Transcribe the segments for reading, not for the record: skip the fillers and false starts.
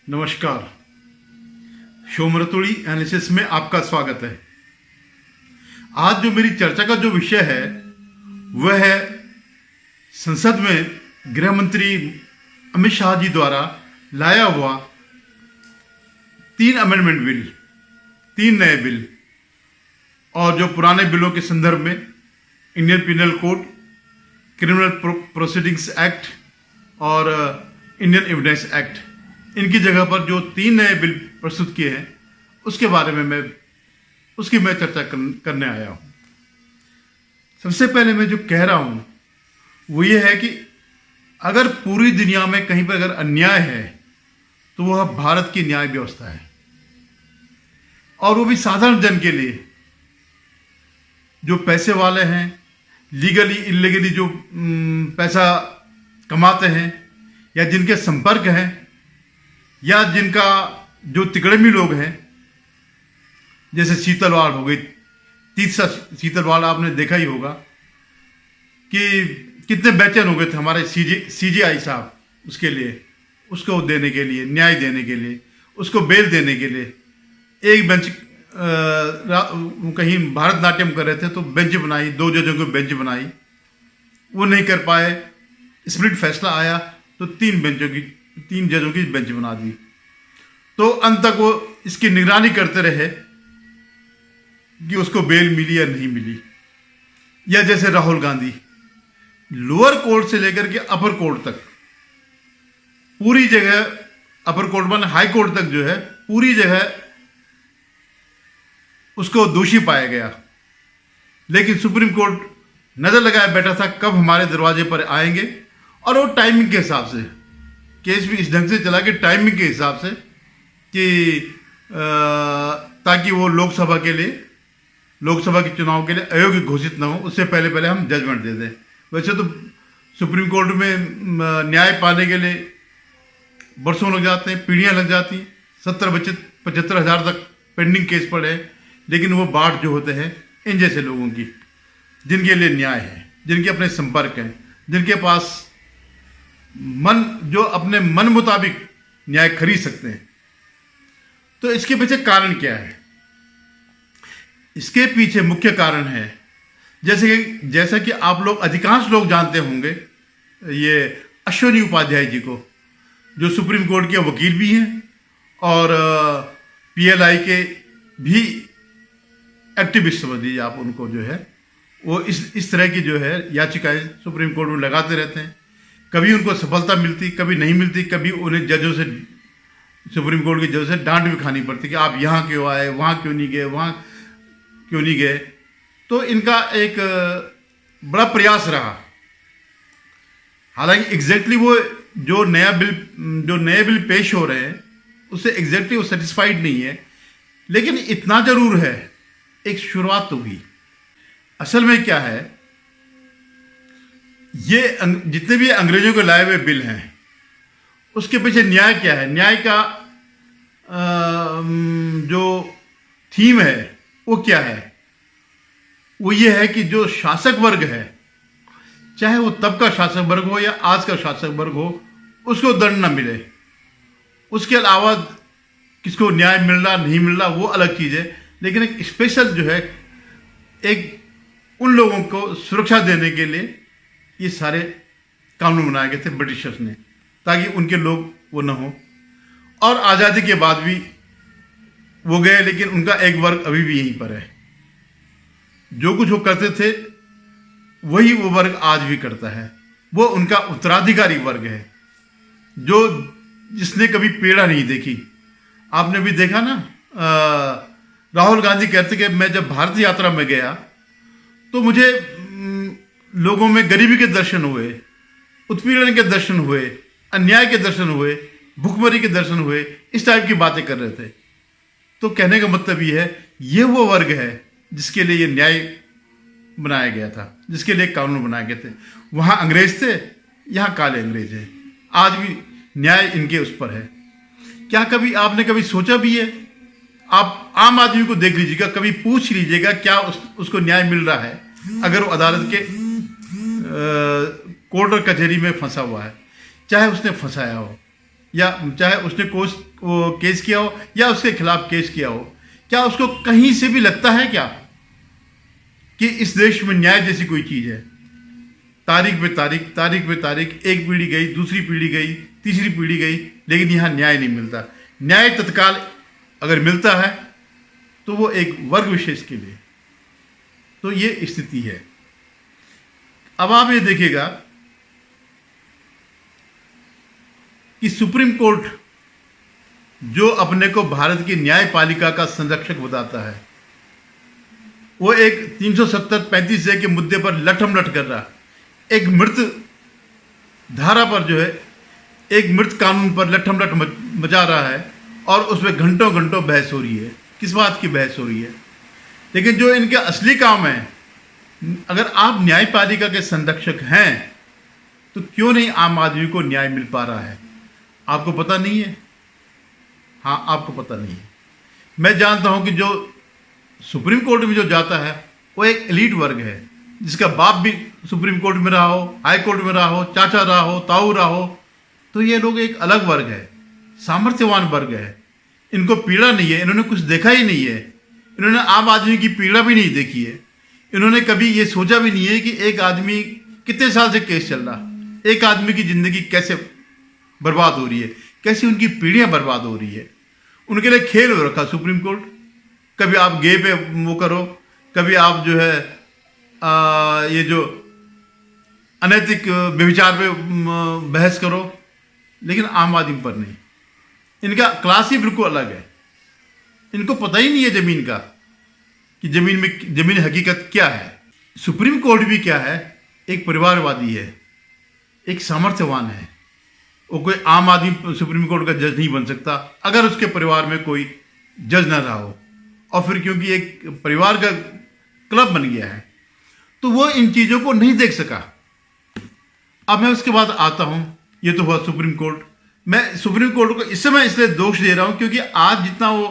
नमस्कार। शोमरतोड़ी एनालिसिस में आपका स्वागत है। आज जो मेरी चर्चा का जो विषय है वह है संसद में गृह मंत्री अमित शाह जी द्वारा लाया हुआ 3 अमेंडमेंट बिल, 3 नए बिल, और जो पुराने बिलों के संदर्भ में Indian penal code, criminal proceedings act और इंडियन एविडेंस एक्ट, इनकी जगह पर जो 3 नए बिल प्रस्तुत किए हैं उसके बारे में मैं चर्चा करने आया हूं। सबसे पहले मैं जो कह रहा हूं वो ये है कि अगर पूरी दुनिया में कहीं पर अगर अन्याय है तो वह भारत की न्याय व्यवस्था है, और वो भी साधारण जन के लिए। जो पैसे वाले हैं, लीगली इलीगली जो पैसा कमाते हैं, या जिनके संपर्क हैं, या जिनका जो तिकड़मी लोग हैं, जैसे शीतलवाड़ हो गई, तीसरा शीतलवाड़ आपने देखा ही होगा कि कितने बेचैन हो गए थे हमारे सीजीआई साहब उसके लिए, उसको देने के लिए, न्याय देने के लिए, उसको बेल देने के लिए। एक बेंच कहीं भारतनाट्यम कर रहे थे तो बेंच बनाई, 2 जजों की बेंच बनाई, वो नहीं कर पाए, स्प्लिट फैसला आया तो 3 जजों की बेंच बना दी। तो अंत तक वो इसकी निगरानी करते रहे कि उसको बेल मिली या नहीं मिली। या जैसे राहुल गांधी, लोअर कोर्ट से लेकर के अपर कोर्ट तक पूरी जगह, अपर कोर्ट मान हाई कोर्ट तक जो है पूरी जगह उसको दोषी पाया गया, लेकिन सुप्रीम कोर्ट नजर लगाए बैठा था कब हमारे दरवाजे पर आएंगे, और वो टाइमिंग के हिसाब से केस भी इस ढंग से चला कि टाइमिंग के हिसाब से कि ताकि वो लोकसभा के चुनाव के लिए अयोग्य घोषित ना हो, उससे पहले हम जजमेंट दे दें। वैसे तो सुप्रीम कोर्ट में न्याय पाने के लिए बरसों लग जाते हैं, पीढ़ियां लग जाती हैं, 70-75 हज़ार तक पेंडिंग केस पड़े हैं, लेकिन वो बाट जो होते हैं इन जैसे लोगों की, जिनके लिए न्याय है, जिनके अपने संपर्क हैं, जिनके पास जो अपने मन मुताबिक न्याय खरीद सकते हैं। तो इसके पीछे कारण क्या है? इसके पीछे मुख्य कारण है, जैसा कि आप लोग, अधिकांश लोग जानते होंगे, ये अश्विनी उपाध्याय जी को, जो सुप्रीम कोर्ट के वकील भी हैं और पीएलआई के भी एक्टिविस्ट समझ लीजिए आप उनको, जो है वो इस तरह की जो है याचिकाएं सुप्रीम कोर्ट में लगाते रहते हैं। कभी उनको सफलता मिलती, कभी नहीं मिलती, कभी उन्हें जजों से, सुप्रीम कोर्ट के जजों से डांट भी खानी पड़ती कि आप यहाँ क्यों आए, वहाँ क्यों नहीं गए, वहाँ क्यों नहीं गए। तो इनका एक बड़ा प्रयास रहा। हालांकि एग्जैक्टली वो जो नए बिल पेश हो रहे हैं उससे एग्जैक्टली वो सेटिस्फाइड नहीं है, लेकिन इतना जरूर है, एक शुरुआत तो हुई। असल में क्या है, ये जितने भी अंग्रेजों के लाए हुए बिल हैं उसके पीछे न्याय क्या है? न्याय का जो थीम है वो क्या है? वो ये है कि जो शासक वर्ग है, चाहे वो तब का शासक वर्ग हो या आज का शासक वर्ग हो, उसको दंड न मिले। उसके अलावा किसको न्याय मिल रहा नहीं मिल रहा वो अलग चीज़ है, लेकिन एक स्पेशल जो है, एक उन लोगों को सुरक्षा देने के लिए ये सारे कानून बनाए गए थे ब्रिटिशर्स ने, ताकि उनके लोग वो ना हो। और आज़ादी के बाद भी वो गए, लेकिन उनका एक वर्ग अभी भी यहीं पर है। जो कुछ वो करते थे वही वो वर्ग आज भी करता है। वो उनका उत्तराधिकारी वर्ग है, जिसने कभी पीड़ा नहीं देखी। आपने भी देखा ना, राहुल गांधी कहते कि मैं जब भारत यात्रा में गया तो मुझे लोगों में गरीबी के दर्शन हुए, उत्पीड़न के दर्शन हुए, अन्याय के दर्शन हुए, भुखमरी के दर्शन हुए, इस टाइप की बातें कर रहे थे। तो कहने का मतलब ये है, ये वो वर्ग है जिसके लिए ये न्याय बनाया गया था, जिसके लिए कानून बनाए गए थे। वहाँ अंग्रेज थे, यहाँ काले अंग्रेज हैं। आज भी न्याय इनके उस पर है। क्या कभी आपने सोचा भी है? आप आम आदमी को देख लीजिएगा, कभी पूछ लीजिएगा क्या उसको न्याय मिल रहा है अगर वो अदालत के कोर्ट और कचहरी में फंसा हुआ है, चाहे उसने फंसाया हो। या चाहे उसने केस किया हो या उसके खिलाफ केस किया हो, क्या उसको कहीं से भी लगता है क्या कि इस देश में न्याय जैसी कोई चीज है? तारीख पे तारीख, एक पीढ़ी गई, दूसरी पीढ़ी गई, तीसरी पीढ़ी गई, लेकिन यहां न्याय नहीं मिलता। न्याय तत्काल अगर मिलता है तो वो एक वर्ग विशेष के लिए। तो ये स्थिति है। अब आप ये देखिएगा कि सुप्रीम कोर्ट जो अपने को भारत की न्यायपालिका का संरक्षक बताता है, वो एक 370-35 के मुद्दे पर लठमलठ कर रहा, एक मृत धारा पर जो है, एक मृत कानून पर लठमलठ मचा रहा है और उसमें घंटों घंटों बहस हो रही है। किस बात की बहस हो रही है? लेकिन जो इनके असली काम है, अगर आप न्यायपालिका के संरक्षक हैं तो क्यों नहीं आम आदमी को न्याय मिल पा रहा है? आपको पता नहीं है? हाँ, आपको पता नहीं है। मैं जानता हूं कि जो सुप्रीम कोर्ट में जो जाता है वो एक एलीट वर्ग है, जिसका बाप भी सुप्रीम कोर्ट में रहा हो, हाई कोर्ट में रहा हो, चाचा रहा हो, ताऊ रहा हो। तो ये लोग एक अलग वर्ग है, सामर्थ्यवान वर्ग है। इनको पीड़ा नहीं है, इन्होंने कुछ देखा ही नहीं है, इन्होंने आम आदमी की पीड़ा भी नहीं देखी है। इन्होंने कभी ये सोचा भी नहीं है कि एक आदमी कितने साल से केस चल रहा, एक आदमी की जिंदगी कैसे बर्बाद हो रही है, कैसी उनकी पीढ़ियां बर्बाद हो रही है। उनके लिए खेल हो रखा सुप्रीम कोर्ट। कभी आप गे पे वो करो, कभी आप जो है ये जो अनैतिक व्यभिचार पे बहस करो, लेकिन आम आदमी पर नहीं। इनका क्लास ही बिल्कुल अलग है। इनको पता ही नहीं है जमीन का, कि जमीन हकीकत क्या है। सुप्रीम कोर्ट भी क्या है, एक परिवारवादी है, एक सामर्थ्यवान है। वो कोई आम आदमी सुप्रीम कोर्ट का जज नहीं बन सकता अगर उसके परिवार में कोई जज ना रहा हो। और फिर क्योंकि एक परिवार का क्लब बन गया है तो वो इन चीजों को नहीं देख सका। अब मैं उसके बाद आता हूं, ये तो हुआ सुप्रीम कोर्ट। मैं सुप्रीम कोर्ट को इस समय इसलिए दोष दे रहा हूं क्योंकि आज जितना वो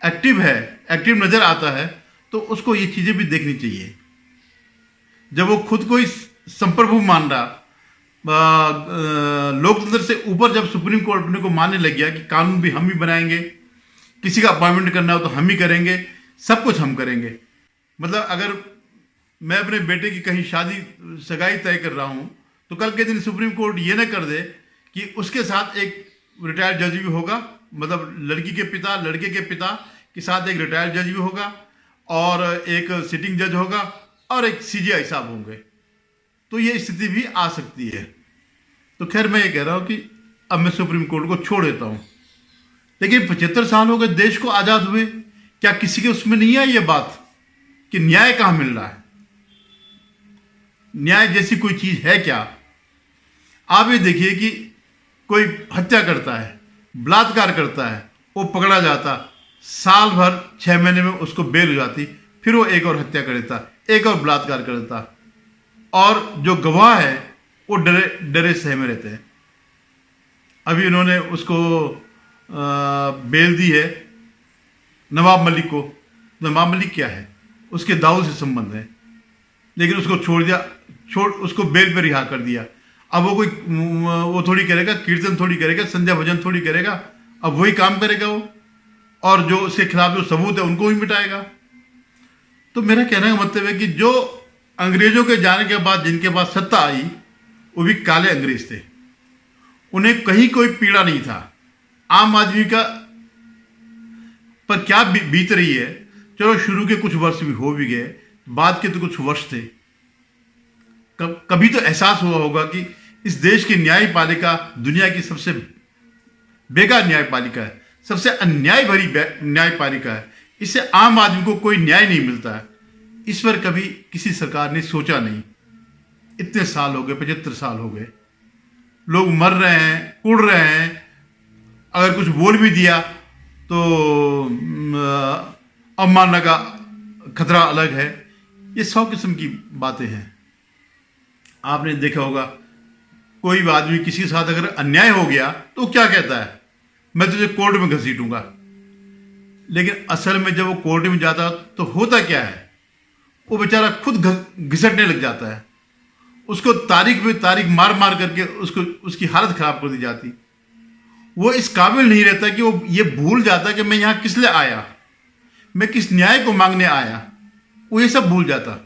एक्टिव नजर आता है, तो उसको ये चीजें भी देखनी चाहिए। जब वो खुद को इस संप्रभु मान रहा, लोकतंत्र से ऊपर जब सुप्रीम कोर्ट अपने को मानने लग गया कि कानून भी हम ही बनाएंगे, किसी का अपॉइंटमेंट करना हो तो हम ही करेंगे, सब कुछ हम करेंगे। मतलब अगर मैं अपने बेटे की कहीं शादी सगाई तय कर रहा हूं तो कल के दिन सुप्रीम कोर्ट ये ना कर दे कि उसके साथ एक रिटायर्ड जज भी होगा, मतलब लड़की के पिता लड़के के पिता के साथ एक रिटायर्ड जज भी होगा और एक सिटिंग जज होगा और एक सीजीआई साहब होंगे। तो ये स्थिति भी आ सकती है। तो खैर मैं ये कह रहा हूं कि अब मैं सुप्रीम कोर्ट को छोड़ देता हूं। लेकिन 75 साल हो गए देश को आजाद हुए, क्या किसी के उसमें नहीं है ये बात कि न्याय कहां मिल रहा है? न्याय जैसी कोई चीज है क्या? आप ये देखिए कि कोई हत्या करता है, बलात्कार करता है, वो पकड़ा जाता, साल भर 6 महीने में उसको बेल हो जाती, फिर वो एक और हत्या कर देता, एक और बलात्कार कर देता, और जो गवाह है वो डरे सहमे रहते हैं। अभी उन्होंने उसको बेल दी है नवाब मलिक को। नवाब मलिक क्या है? उसके दाऊ से संबंध है, लेकिन उसको छोड़ दिया, उसको बेल पे रिहा कर दिया। अब वो थोड़ी करेगा, कीर्तन थोड़ी करेगा, संध्या भजन थोड़ी करेगा, अब वही काम करेगा वो, और जो उसके खिलाफ जो सबूत है उनको ही मिटाएगा। तो मेरा कहने का मतलब है कि जो अंग्रेजों के जाने के बाद जिनके पास सत्ता आई वो भी काले अंग्रेज थे, उन्हें कहीं कोई पीड़ा नहीं था। आम आदमी का पर क्या बीत रही है, चलो शुरू के कुछ वर्ष भी हो भी गए, बाद के तो कुछ वर्ष थे। कभी तो एहसास हुआ होगा कि इस देश की न्यायपालिका दुनिया की सबसे बेकार न्यायपालिका है, सबसे अन्याय भरी न्यायपालिका है। इससे आम आदमी को कोई न्याय नहीं मिलता है। इस पर कभी किसी सरकार ने सोचा नहीं। इतने साल हो गए, 75 साल हो गए, लोग मर रहे हैं, उड़ रहे हैं। अगर कुछ बोल भी दिया तो अवमानना का खतरा अलग है। ये 100 किस्म की बातें हैं। आपने देखा होगा कोई भी आदमी किसी के साथ अगर अन्याय हो गया तो क्या कहता है, मैं तुझे कोर्ट में घसीटूंगा। लेकिन असल में जब वो कोर्ट में जाता तो होता क्या है, वो बेचारा खुद घिसटने लग जाता है। उसको तारीख पे तारीख मार मार करके उसकी हालत खराब कर दी जाती। वो इस काबिल नहीं रहता कि वो ये भूल जाता कि मैं यहां किस लिए आया, मैं किस न्याय को मांगने आया, वो ये सब भूल जाता।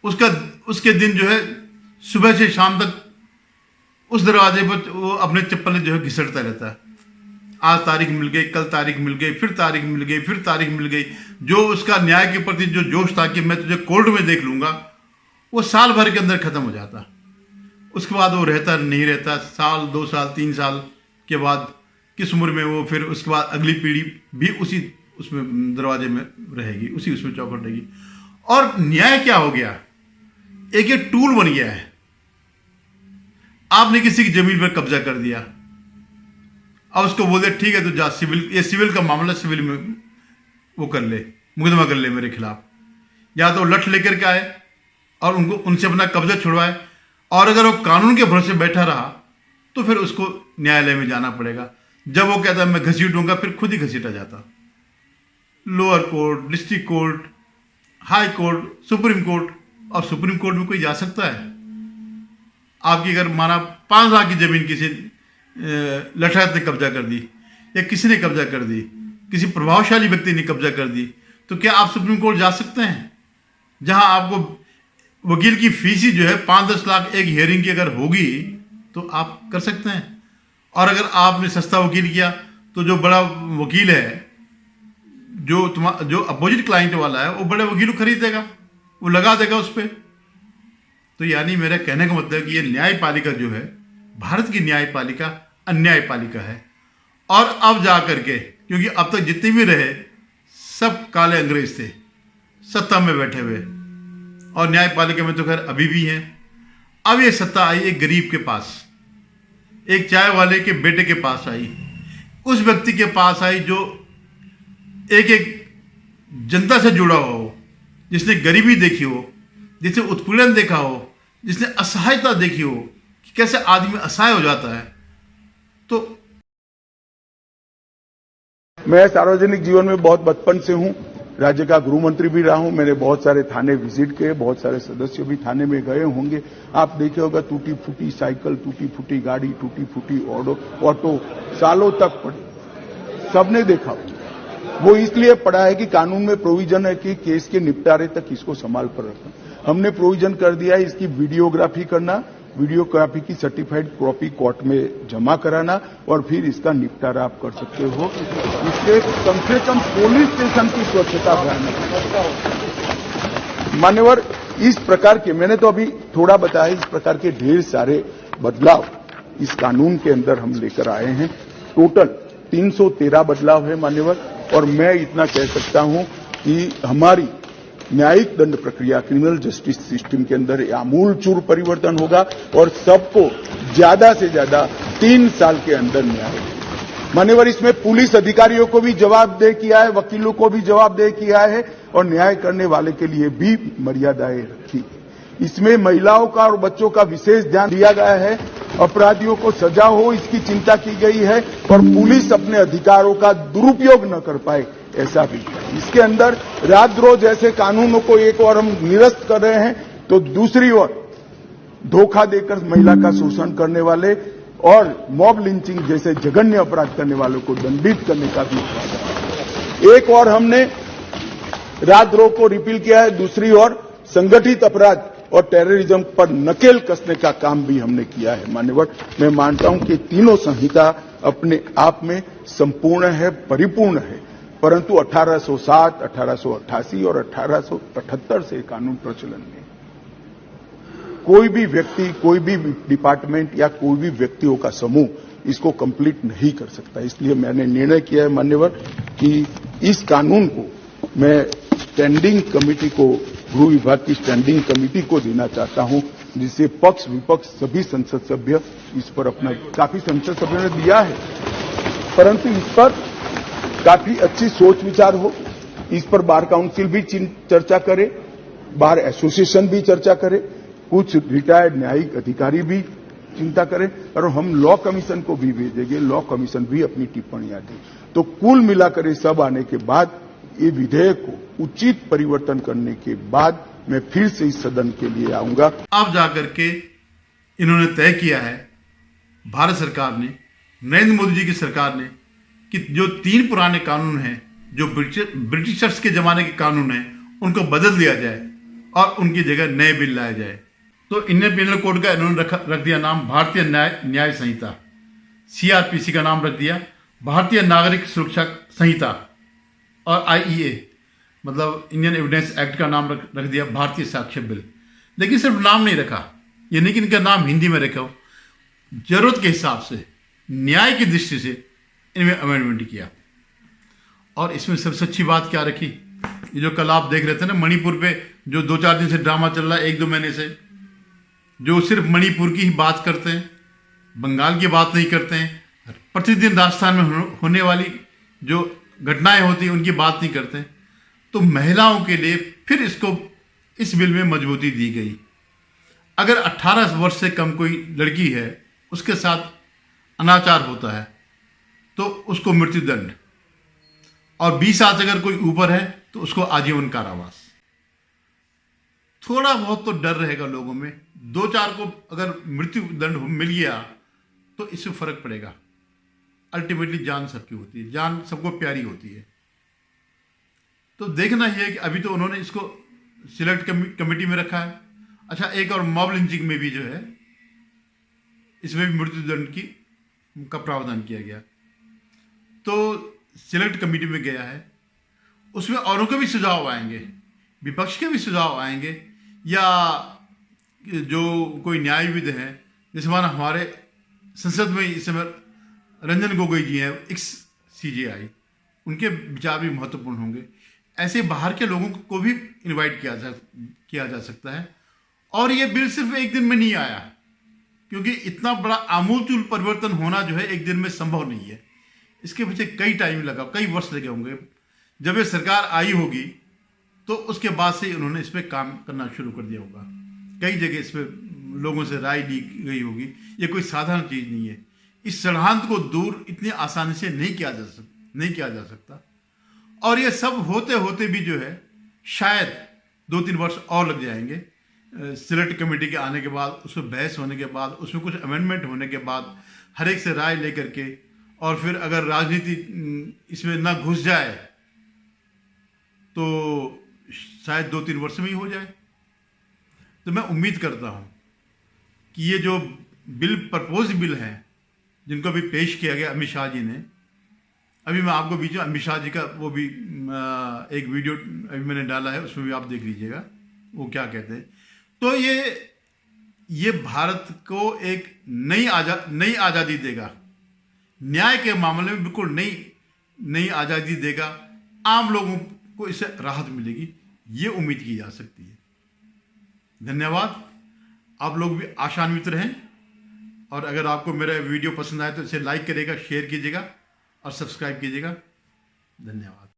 उसके दिन जो है सुबह से शाम तक उस दरवाजे पर वो अपने चप्पल जो है घिसटता रहता है। आज तारीख मिल गई, कल तारीख मिल गई, फिर तारीख मिल गई, फिर तारीख मिल गई। जो उसका न्याय के प्रति जो जोश था कि मैं तुझे कोर्ट में देख लूंगा, वो साल भर के अंदर खत्म हो जाता। उसके बाद वो रहता नहीं रहता, साल 2 साल 3 साल के बाद किस उम्र में वो फिर उसके बाद अगली पीढ़ी भी उसी उसमें दरवाजे में रहेगी, उसी उसमें चौकट रहेगी। और न्याय क्या हो गया, एक ये टूल बन गया है। आपने किसी की जमीन पर कब्जा कर दिया, अब उसको बोल दे ठीक है तो जा सिविल, ये सिविल का मामला, सिविल में वो कर ले, मुकदमा कर ले मेरे खिलाफ। या तो लठ लेकर के आए और उनसे अपना कब्जा छुड़वाए, और अगर वो कानून के भरोसे बैठा रहा तो फिर उसको न्यायालय में जाना पड़ेगा। जब वो कहता है मैं घसीटूंगा, फिर खुद ही घसीटा जाता। Lower court, district court, high court, supreme court, और सुप्रीम कोर्ट में कोई जा सकता है? आपकी अगर माना 5 लाख की जमीन किसी लठायत ने कब्जा कर दी, या किसी ने कब्जा कर दी, किसी प्रभावशाली व्यक्ति ने कब्जा कर दी, तो क्या आप सुप्रीम कोर्ट जा सकते हैं? जहां आपको वकील की फीस ही जो है 5-10 लाख एक हियरिंग की अगर होगी तो आप कर सकते हैं। और अगर आपने सस्ता वकील किया तो जो बड़ा वकील है, जो अपोजिट क्लाइंट वाला है, वो बड़े वकील को खरीद देगा, वो लगा देगा उस पर। तो यानी मेरा कहने का मतलब कि ये न्यायपालिका जो है, भारत की न्यायपालिका अन्यायपालिका है। और अब जा करके, क्योंकि अब तक जितने भी रहे सब काले अंग्रेज थे सत्ता में बैठे हुए, और न्यायपालिका में तो खैर अभी भी हैं। अब ये सत्ता आई एक गरीब के पास, एक चाय वाले के बेटे के पास आई, उस व्यक्ति के पास आई जो एक जनता से जुड़ा हुआ हो, जिसने गरीबी देखी हो, जिसने उत्पीड़न देखा हो, जिसने असहायता देखी हो कि कैसे आदमी असहाय हो जाता है। तो मैं सार्वजनिक जीवन में बहुत बचपन से हूं, राज्य का गृह मंत्री भी रहा हूं। मैंने बहुत सारे थाने विजिट किए, बहुत सारे सदस्य भी थाने में गए होंगे। आप देखे होगा टूटी फूटी साइकिल, टूटी फूटी गाड़ी, टूटी फूटी ऑटो सालों तक पड़ी, सबने देखा। वो इसलिए पड़ा है कि कानून में प्रोविजन है कि केस के निपटारे तक इसको संभाल कर रखना। हमने प्रोविजन कर दिया है इसकी वीडियोग्राफी करना, वीडियोग्राफी की सर्टिफाइड कॉपी कोर्ट में जमा कराना, और फिर इसका निपटारा आप कर सकते हो। इससे कम से कम पुलिस स्टेशन की स्वच्छता बढ़ाना। मान्यवर, इस प्रकार के, मैंने तो अभी थोड़ा बताया, इस प्रकार के ढेर सारे बदलाव इस कानून के अंदर हम लेकर आए हैं। टोटल 313 बदलाव है मान्यवर, और मैं इतना कह सकता हूं कि हमारी न्यायिक दंड प्रक्रिया, क्रिमिनल जस्टिस सिस्टम के अंदर आमूलचूल परिवर्तन होगा, और सबको ज्यादा से ज्यादा 3 साल के अंदर न्याय। मान्यवर, इसमें पुलिस अधिकारियों को भी जवाबदेह किया है, वकीलों को भी जवाबदेह किया है, और न्याय करने वाले के लिए भी मर्यादाएं रखी। इसमें महिलाओं का और बच्चों का विशेष ध्यान दिया गया है। अपराधियों को सजा हो इसकी चिंता की गई है, और पुलिस अपने अधिकारों का दुरुपयोग न कर पाए, ऐसा भी। इसके अंदर राजद्रोह जैसे कानूनों को एक ओर हम निरस्त कर रहे हैं, तो दूसरी ओर धोखा देकर महिला का शोषण करने वाले और मॉब लिंचिंग जैसे जघन्य अपराध करने वालों को दंडित करने का भी। एक और हमने राजद्रोह को रिपील किया है, दूसरी ओर संगठित अपराध और टेररिज्म पर नकेल कसने का काम भी हमने किया है। मान्यवर, मैं मानता हूं कि तीनों संहिता अपने आप में संपूर्ण है, परिपूर्ण है, परंतु 1807, 1888 और 1878 से कानून प्रचलन में कोई भी व्यक्ति, कोई भी डिपार्टमेंट या कोई भी व्यक्तियों का समूह इसको कंप्लीट नहीं कर सकता। इसलिए मैंने निर्णय किया है मान्यवर कि इस कानून को मैं स्टैंडिंग कमेटी को, गृह विभाग की स्टैंडिंग कमेटी को देना चाहता हूं, जिससे पक्ष विपक्ष सभी संसद सभ्य इस पर अपना, काफी संसद सभ्यों ने दिया है, परंतु इस पर काफी अच्छी सोच विचार हो। इस पर बार काउंसिल भी चर्चा करे, बार एसोसिएशन भी चर्चा करे, कुछ रिटायर्ड न्यायिक अधिकारी भी चिंता करें, और हम लॉ कमीशन को भी भेजेंगे, लॉ कमीशन भी अपनी टिप्पणियां दे। तो कुल मिलाकर ये सब आने के बाद, ये विधेयक को उचित परिवर्तन करने के बाद मैं फिर से इस सदन के लिए आऊंगा। अब जाकर के इन्होंने तय किया है भारत सरकार ने, नरेंद्र मोदी जी की सरकार ने, कि जो 3 पुराने कानून हैं, जो ब्रिटिशर्स के ज़माने के कानून हैं, उनको बदल दिया जाए और उनकी जगह नए बिल लाए जाए। तो इंडियन पिनल कोड का इन्होंने रख दिया नाम भारतीय न्याय संहिता, CRPC का नाम रख दिया भारतीय नागरिक सुरक्षा संहिता, और IEA मतलब इंडियन एविडेंस एक्ट का नाम रख दिया भारतीय साक्ष्य बिल। लेकिन सिर्फ नाम नहीं रखा, ये नहीं कि इनका नाम हिंदी में रखा हो, जरूरत के हिसाब से, न्याय की दृष्टि से इनमें अमेंडमेंट किया। और इसमें सबसे अच्छी बात क्या रखी, ये जो कल आप देख रहे थे ना मणिपुर पे जो 2-4 दिन से ड्रामा चल रहा है, 1-2 महीने से, जो सिर्फ मणिपुर की ही बात करते हैं, बंगाल की बात नहीं करते हैं, प्रतिदिन राजस्थान में होने वाली जो घटनाएं होती हैं उनकी बात नहीं करते हैं। तो महिलाओं के लिए फिर इस बिल में मजबूती दी गई। अगर 18 वर्ष से कम कोई लड़की है, उसके साथ अनाचार होता है तो उसको मृत्युदंड, और 20 साल से अगर कोई ऊपर है तो उसको आजीवन कारावास। थोड़ा बहुत तो डर रहेगा लोगों में, 2-4 को अगर मृत्युदंड मिल गया तो इससे फर्क पड़ेगा। अल्टीमेटली जान सबकी होती है, जान सबको प्यारी होती है। तो देखना ही है कि अभी तो उन्होंने इसको सिलेक्ट कमेटी में रखा है। अच्छा, एक और मॉब लिंचिंग में भी जो है, इसमें भी मृत्युदंड का प्रावधान किया गया। तो सिलेक्ट कमेटी में गया है, उसमें औरों के भी सुझाव आएंगे, विपक्ष के भी सुझाव आएंगे, या जो कोई न्यायविद हैं, जैसे माना हमारे संसद में इस समय रंजन गोगोई जी हैं, एक्स CJI, उनके विचार भी महत्वपूर्ण होंगे। ऐसे बाहर के लोगों को भी इनवाइट किया जा सकता है। और ये बिल सिर्फ एक दिन में नहीं आया, क्योंकि इतना बड़ा आमूलचूल परिवर्तन होना जो है एक दिन में संभव नहीं है। इसके पीछे कई टाइम लगा, कई वर्ष लगे होंगे। जब ये सरकार आई होगी तो उसके बाद से उन्होंने इस पर काम करना शुरू कर दिया होगा। कई जगह इस पर लोगों से राय ली गई होगी। ये कोई साधारण चीज़ नहीं है। इस षड्यंत्र को दूर इतनी आसानी से नहीं किया जा सकता। और ये सब होते होते भी जो है शायद 2-3 वर्ष और लग जाएंगे। सिलेक्ट कमेटी के आने के बाद, उसमें बहस होने के बाद, उसमें कुछ अमेंडमेंट होने के बाद, हर एक से राय लेकर के, और फिर अगर राजनीति इसमें ना घुस जाए तो शायद 2-3 वर्ष में ही हो जाए। तो मैं उम्मीद करता हूँ कि ये जो प्रपोज बिल है, जिनको अभी पेश किया गया अमित शाह जी ने, अभी मैं आपको बीच में अमित शाह जी का वो भी एक वीडियो अभी मैंने डाला है, उसमें भी आप देख लीजिएगा वो क्या कहते हैं। तो ये भारत को एक नई आज़ादी देगा, न्याय के मामले में बिल्कुल नई आज़ादी देगा। आम लोगों को इससे राहत मिलेगी, ये उम्मीद की जा सकती है। धन्यवाद। आप लोग भी आशान्वित रहें, और अगर आपको मेरा वीडियो पसंद आए तो इसे लाइक करिएगा, शेयर कीजिएगा और सब्सक्राइब कीजिएगा। धन्यवाद।